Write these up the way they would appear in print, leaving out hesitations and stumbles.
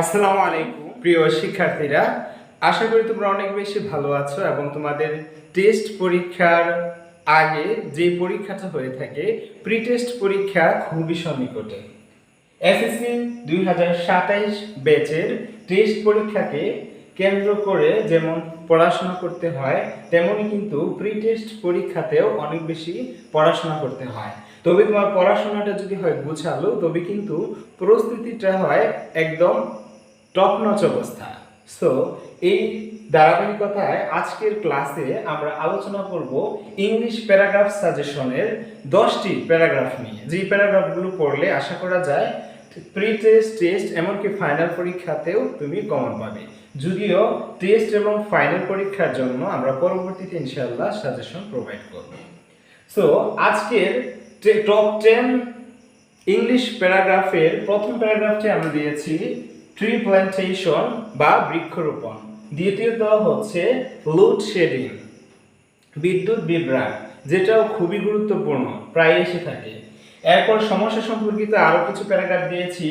আসসালামু আলাইকুম প্রিয় শিক্ষার্থীরা, আশা করি তোমরা অনেক বেশি ভালো আছো এবং তোমাদের টেস্ট পরীক্ষার আগে যে পরীক্ষাটা হয়ে থাকে প্রি টেস্ট পরীক্ষা খুবই সন্নিকটে। এসএসসি 2027 ব্যাচের টেস্ট পরীক্ষাকে কেন্দ্র করে যেমন পড়াশোনা করতে হয় তেমনই কিন্তু প্রি টেস্ট পরীক্ষাতেও অনেক বেশি পড়াশোনা করতে হয়। তবে তোমার পড়াশোনাটা যদি হয় গোছালো, তবে কিন্তু প্রস্তুতিটা হয় একদম টপ নচ অবস্থা। সো এই ধারাবাহিকতায় আজকের ক্লাসে আমরা আলোচনা করব ইংলিশ প্যারাগ্রাফ সাজেশনের 10টি প্যারাগ্রাফ নিয়ে, যে প্যারাগ্রাফগুলো পড়লে আশা করা যায় প্রি টেস্ট, টেস্ট এমনকি ফাইনাল পরীক্ষাতেও তুমি কমন পাবে। যদিও টেস্ট এবং ফাইনাল পরীক্ষার জন্য আমরা পরবর্তীতে ইনশাআল্লাহ সাজেশন প্রোভাইড করব। সো আজকের টপ 10 ইংলিশ প্যারাগ্রাফের প্রথম প্যারাগ্রাফটি আমরা দিয়েছি ট্রি প্ল্যান্টেশন বা বৃক্ষরোপণ। দ্বিতীয়ত হচ্ছে লোডশেডিং, বিদ্যুৎ বিভ্রাট, যেটাও খুবই গুরুত্বপূর্ণ, প্রায় এসে থাকে। এরপর সমস্যা সম্পর্কিত আরো কিছু প্যারাগ্রাফ দিয়েছি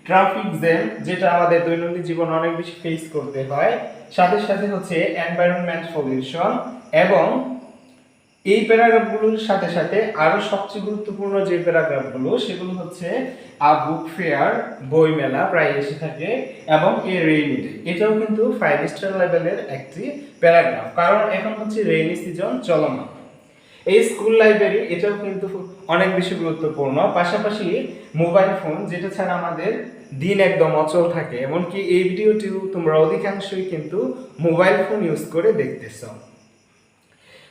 ট্রাফিক জ্যাম, যেটা আমাদের দৈনন্দিন জীবনে অনেক বেশি ফেস করতে হয়। সাথে সাথে হচ্ছে এনভায়রনমেন্ট পলিউশন, এবং এই প্যারাগ্রাফগুলোর সাথে সাথে আরো সবচেয়ে গুরুত্বপূর্ণ যে প্যারাগ্রাফগুলো সেগুলো হচ্ছে আ বুক ফেয়ার, বই মেলা প্রায় এসে থাকে, এবং এ রেইনি ডে, এটাও কিন্তু 5 স্টার লেভেলের একটি প্যারাগ্রাফ, কারণ এখন হচ্ছে রেইনি সিজন চলমান। এই স্কুল লাইব্রেরি, এটাও কিন্তু অনেক বেশি গুরুত্বপূর্ণ। পাশাপাশি মোবাইল ফোন, যেটা ছাড়া আমাদের দিন একদম অচল থাকে, এমনকি এই ভিডিওটিও তোমরা অধিকাংশই কিন্তু মোবাইল ফোন ইউজ করে দেখতেছো।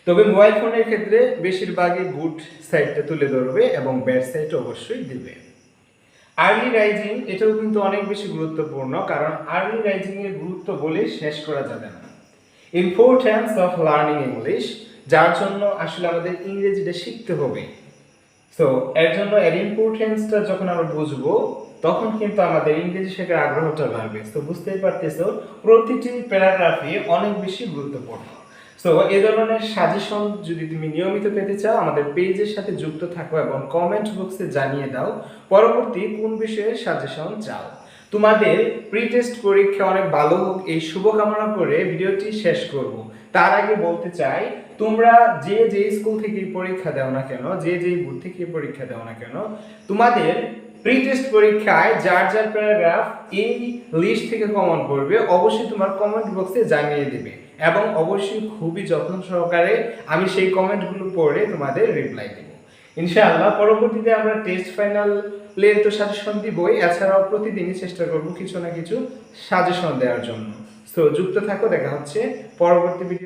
তবে মোবাইল ফোনের ক্ষেত্রে বেশিরভাগই গুড সাইডটা তুলে ধরবে এবং ব্যাড সাইড অবশ্যই দিবে। আর্লি রাইজিং, এটাও কিন্তু অনেক বেশি গুরুত্বপূর্ণ, কারণ আর্লি রাইজিং এর গুরুত্ব বলে শেষ করা যাবে না। ইম্পর্টেন্স অফ লার্নিং ইংলিশ, যার জন্য আসলে আমাদের ইংরেজিটা শিখতে হবে। সো এর জন্য এর ইম্পর্টেন্সটা যখন আমরা বুঝবো, তখন কিন্তু আমাদের ইংরেজি শেখার আগ্রহটা বাড়বে। তো বুঝতেই পারতেছো প্রতিটি প্যারাগ্রাফই অনেক বেশি গুরুত্বপূর্ণ। সো এই ধরনের সাজেশন যদি তুমি নিয়মিত পেতে চাও, আমাদের পেজের সাথে যুক্ত থাকো এবং কমেন্ট বক্সে জানিয়ে দাও পরবর্তী কোন বিষয়ে সাজেশন চাও। তোমাদের প্রি টেস্ট পরীক্ষা অনেক ভালো হোক এই শুভকামনা করে ভিডিওটি শেষ করব। তার আগে বলতে চাই, তোমরা যে যে স্কুল থেকে পরীক্ষা দাও না কেন, যে যে বোর্ড থেকে পরীক্ষা দাও না কেন, তোমাদের প্রি টেস্ট পরীক্ষায় যার যার প্যারাগ্রাফ এই লিস্ট থেকে কমন পড়বে অবশ্যই তোমার কমেন্ট বক্সে জানিয়ে দেবে, এবং অবশ্যই খুবই যত্ন সহকারে আমি সেই কমেন্টগুলো পড়ে তোমাদের রিপ্লাই দেব ইনশাআল্লাহ। পরবর্তীতে আমরা টেস্ট ফাইনালের তো সাজেশন দিবই, এছাড়াও প্রতিদিনই চেষ্টা করব কিছু না কিছু সাজেশন দেওয়ার জন্য। সো যুক্ত থাকো, দেখা হচ্ছে পরবর্তী ভিডিও।